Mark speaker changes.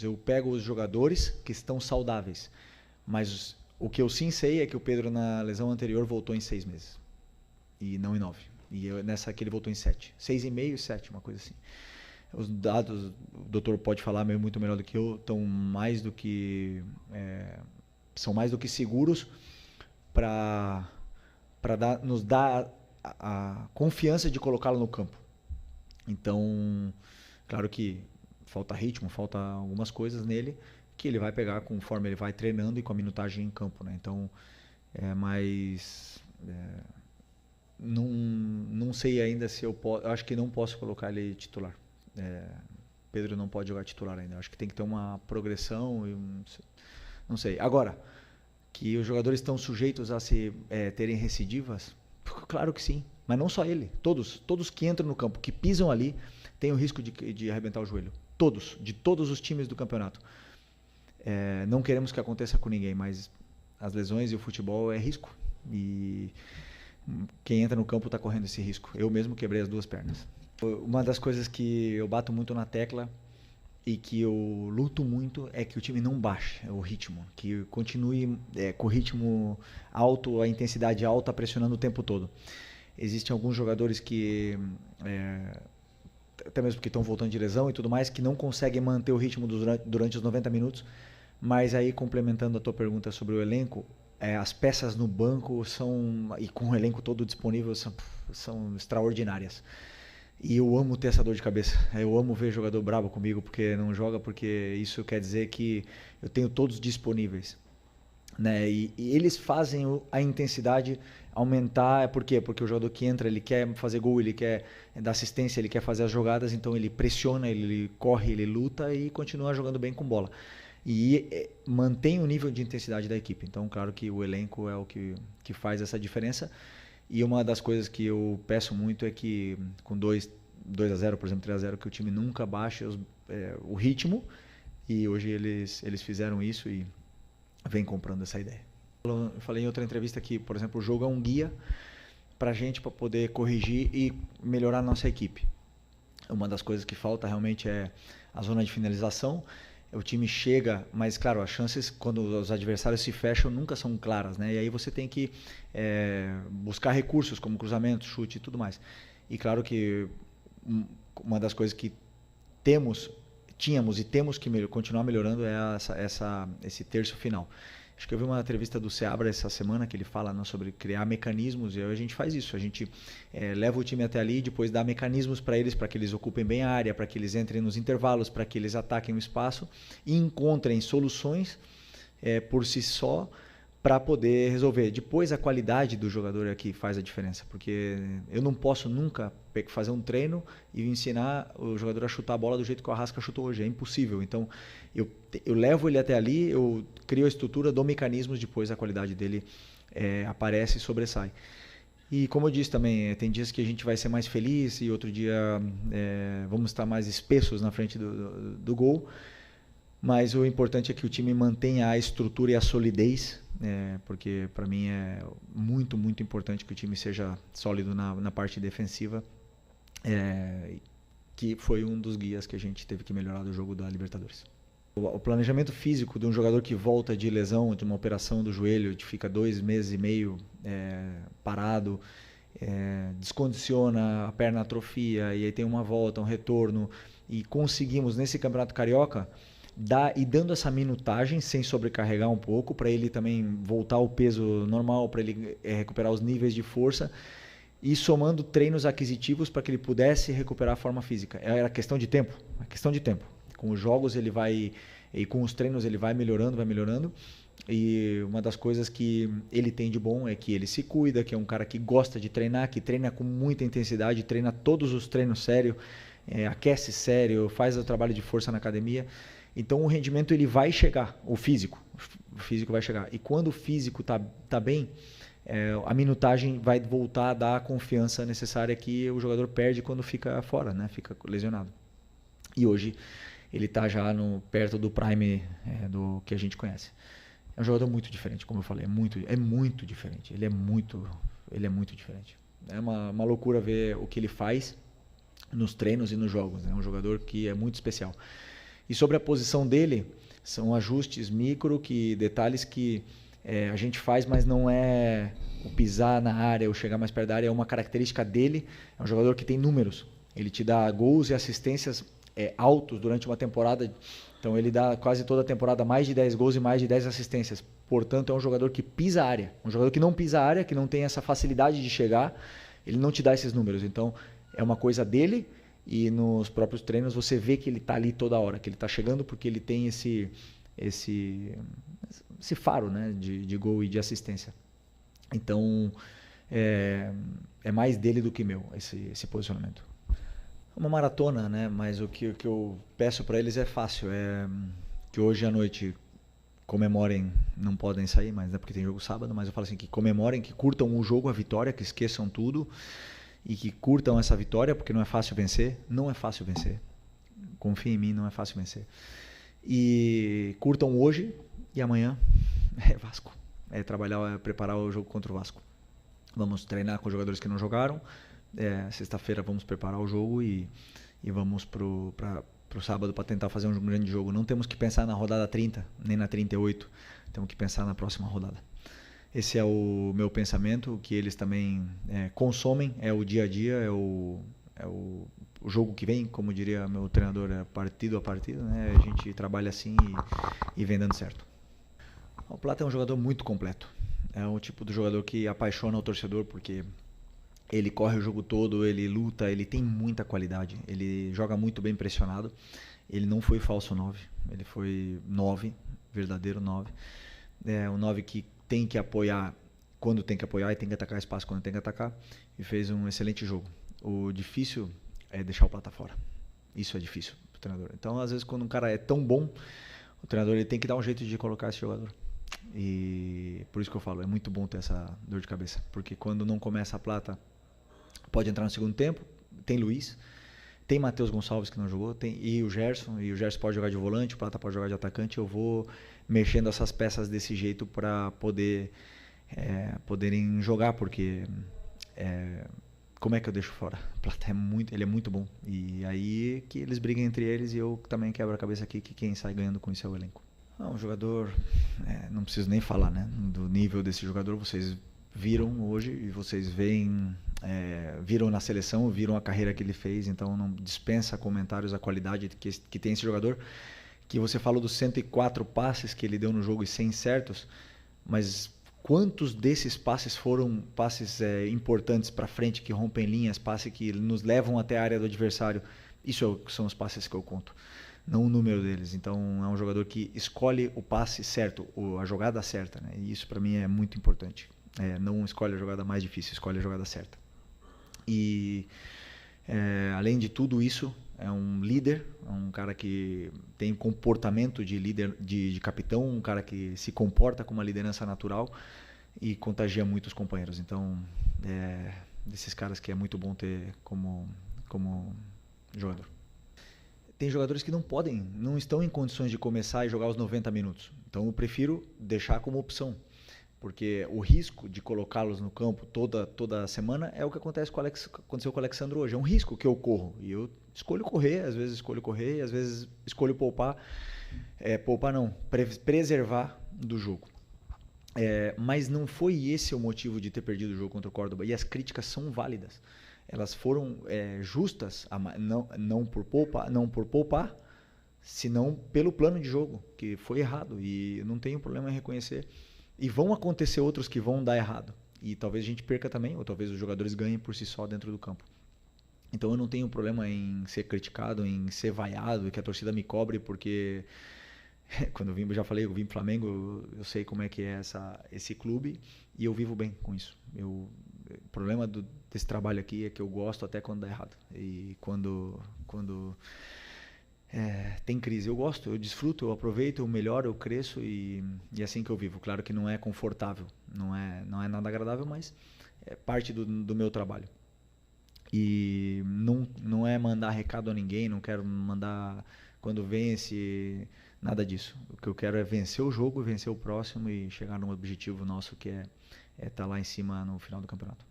Speaker 1: Eu pego os jogadores que estão saudáveis, mas o que eu sim sei é que o Pedro na lesão anterior voltou em 6 meses e não em 9. Nessa aqui ele voltou em 7. 6,5 e 7, uma coisa assim. Os dados, o doutor pode falar muito melhor do que eu, estão mais do que são mais do que seguros para nos dar a confiança de colocá-lo no campo. Então, claro que falta ritmo, falta algumas coisas nele que ele vai pegar conforme ele vai treinando e com a minutagem em campo, né? Então, não sei ainda se eu posso. Eu acho que não posso colocar ele titular. Pedro não pode jogar titular ainda. Eu acho que tem que ter uma progressão. Não sei. Agora, que os jogadores estão sujeitos a terem recidivas? Claro que sim. Mas não só ele. Todos que entram no campo, que pisam ali, têm o risco de arrebentar o joelho. Todos. De todos os times do campeonato. Não queremos que aconteça com ninguém, mas as lesões e o futebol é risco. E quem entra no campo está correndo esse risco. Eu mesmo quebrei as 2 pernas. Uma das coisas que eu bato muito na tecla e que eu luto muito é que o time não baixe o ritmo, que continue com o ritmo alto, a intensidade alta, pressionando o tempo todo. Existem alguns jogadores que, até mesmo porque estão voltando de lesão e tudo mais, que não conseguem manter o ritmo durante os 90 minutos, mas aí complementando a tua pergunta sobre o elenco, as peças no banco e com o elenco todo disponível, são extraordinárias. E eu amo ter essa dor de cabeça. Eu amo ver jogador bravo comigo porque não joga, porque isso quer dizer que eu tenho todos disponíveis. Né? E eles fazem a intensidade aumentar. Por quê? Porque o jogador que entra, ele quer fazer gol, ele quer dar assistência, ele quer fazer as jogadas, então ele pressiona, ele corre, ele luta e continua jogando bem com bola. E mantém o nível de intensidade da equipe. Então, claro que o elenco é o que faz essa diferença. E uma das coisas que eu peço muito é que com 2-0, por exemplo, 3-0, que o time nunca baixe o ritmo. E hoje eles fizeram isso e vem comprando essa ideia. Eu falei em outra entrevista que, por exemplo, o jogo é um guia para a gente para poder corrigir e melhorar a nossa equipe. Uma das coisas que falta realmente é a zona de finalização. O time chega, mas claro, as chances quando os adversários se fecham nunca são claras, né? E aí você tem que buscar recursos como cruzamento, chute e tudo mais. E claro que uma das coisas que tínhamos e temos que continuar melhorando é esse terço final. Acho que eu vi uma entrevista do Seabra essa semana que ele fala sobre criar mecanismos e a gente faz isso. A gente leva o time até ali e depois dá mecanismos para que eles ocupem bem a área, para que eles entrem nos intervalos, para que eles ataquem o espaço e encontrem soluções por si só para poder resolver. Depois a qualidade do jogador é que faz a diferença, porque eu não posso nunca fazer um treino e ensinar o jogador a chutar a bola do jeito que o Arrasca chutou hoje, é impossível. Então eu levo ele até ali, eu crio a estrutura, dou mecanismos, depois a qualidade dele aparece e sobressai. E como eu disse também, tem dias que a gente vai ser mais feliz e outro dia vamos estar mais espessos na frente do gol. Mas o importante é que o time mantenha a estrutura e a solidez, porque para mim é muito, muito importante que o time seja sólido na parte defensiva, que foi um dos guias que a gente teve que melhorar do jogo da Libertadores. O planejamento físico de um jogador que volta de lesão, de uma operação do joelho, que fica 2 meses e meio parado, descondiciona, a perna atrofia, e aí tem uma volta, um retorno, e conseguimos nesse Campeonato Carioca dando essa minutagem sem sobrecarregar um pouco, para ele também voltar ao peso normal, para ele recuperar os níveis de força e somando treinos aquisitivos para que ele pudesse recuperar a forma física. Era questão de tempo, Com os jogos ele vai, e com os treinos ele vai melhorando. E uma das coisas que ele tem de bom é que ele se cuida, que é um cara que gosta de treinar, que treina com muita intensidade, treina todos os treinos sério, aquece sério, faz o trabalho de força na academia. Então o rendimento ele vai chegar, o físico vai chegar. E quando o físico tá bem, a minutagem vai voltar a dar a confiança necessária que o jogador perde quando fica fora, né? Fica lesionado. E hoje ele está já perto do prime do que a gente conhece. É um jogador muito diferente, como eu falei, é muito diferente. Ele é muito diferente. É uma loucura ver o que ele faz nos treinos e nos jogos. É um jogador que é muito especial. E sobre a posição dele, são ajustes micro, detalhes que a gente faz, mas não é o pisar na área ou chegar mais perto da área, é uma característica dele. É um jogador que tem números. Ele te dá gols e assistências altos durante uma temporada. Então ele dá quase toda a temporada mais de 10 gols e mais de 10 assistências. Portanto, é um jogador que pisa a área. Um jogador que não pisa a área, que não tem essa facilidade de chegar, ele não te dá esses números. Então, é uma coisa dele, e nos próprios treinos você vê que ele está ali toda hora, que ele está chegando porque ele tem esse faro, né, de gol e de assistência. Então, é mais dele do que meu, esse posicionamento. Uma maratona, né? Mas o que eu peço para eles é fácil, que hoje à noite comemorem, não podem sair, mas é porque tem jogo sábado, mas eu falo assim, que comemorem, que curtam o jogo, a vitória, que esqueçam tudo e que curtam essa vitória, porque não é fácil vencer, não é fácil vencer. Confia em mim, não é fácil vencer. E curtam hoje e amanhã é Vasco. É trabalhar, é preparar o jogo contra o Vasco. Vamos treinar com os jogadores que não jogaram. Sexta-feira vamos preparar o jogo e vamos pro sábado para tentar fazer um grande jogo. Não temos que pensar na rodada 30, nem na 38. Temos que pensar na próxima rodada. Esse é o meu pensamento, o que eles também consomem, é o dia a dia, é o jogo que vem, como diria meu treinador, é partido a partido, né? A gente trabalha assim e vem dando certo. O Plata é um jogador muito completo. É um tipo de jogador que apaixona o torcedor, porque ele corre o jogo todo, ele luta, ele tem muita qualidade, ele joga muito bem pressionado. Ele não foi falso 9, ele foi 9, verdadeiro 9. É um 9 que tem que apoiar quando tem que apoiar e tem que atacar espaço quando tem que atacar. E fez um excelente jogo. O difícil é deixar o Plata fora. Isso é difícil pro treinador. Então, às vezes, quando um cara é tão bom, o treinador ele tem que dar um jeito de colocar esse jogador. E por isso que eu falo, é muito bom ter essa dor de cabeça. Porque quando não começa a Plata, pode entrar no segundo tempo. Tem Luiz, tem Matheus Gonçalves que não jogou, e o Gerson pode jogar de volante, o Plata pode jogar de atacante. Eu vou mexendo essas peças desse jeito para poderem jogar, porque como é que eu deixo fora? O Plata ele é muito bom. E aí que eles brigam entre eles, e eu também quebro a cabeça aqui que quem sai ganhando com isso é o elenco. Um jogador, não preciso nem falar, né, do nível desse jogador. Vocês viram hoje e vocês viram na seleção, viram a carreira que ele fez, então não dispensa comentários a qualidade que tem esse jogador. Que você falou dos 104 passes que ele deu no jogo e 100 certos, mas quantos desses passes foram passes importantes para frente, que rompem linhas, passes que nos levam até a área do adversário? Isso são os passes que eu conto, não o número deles. Então é um jogador que escolhe o passe certo, a jogada certa, né? E isso para mim é muito importante. Não escolhe a jogada mais difícil, escolhe a jogada certa. E além de tudo isso, é um líder, é um cara que tem comportamento de líder, de capitão, um cara que se comporta com uma liderança natural e contagia muito os companheiros. Então, desses caras que é muito bom ter como jogador. Tem jogadores que não estão em condições de começar e jogar os 90 minutos. Então, eu prefiro deixar como opção. Porque o risco de colocá-los no campo toda semana é o que aconteceu com o Alexandre hoje. É um risco que eu corro. E eu escolho correr, às vezes escolho correr, às vezes escolho poupar. Poupar não, preservar do jogo. Mas não foi esse o motivo de ter perdido o jogo contra o Córdoba. E as críticas são válidas. Elas foram justas, não por poupar, senão pelo plano de jogo, que foi errado. E eu não tenho problema em reconhecer. E vão acontecer outros que vão dar errado. E talvez a gente perca também, ou talvez os jogadores ganhem por si só dentro do campo. Então eu não tenho problema em ser criticado, em ser vaiado, que a torcida me cobre, porque quando eu já falei, eu vim pro Flamengo, eu sei como é que é esse clube e eu vivo bem com isso. O problema desse trabalho aqui é que eu gosto até quando dá errado. E quando tem crise, eu gosto, eu desfruto, eu aproveito, eu melhoro, eu cresço e é assim que eu vivo. Claro que não é confortável, não é nada agradável, mas é parte do meu trabalho. E não é mandar recado a ninguém, não quero mandar quando vence, nada disso. O que eu quero é vencer o jogo, vencer o próximo e chegar num objetivo nosso que é estar lá em cima no final do campeonato.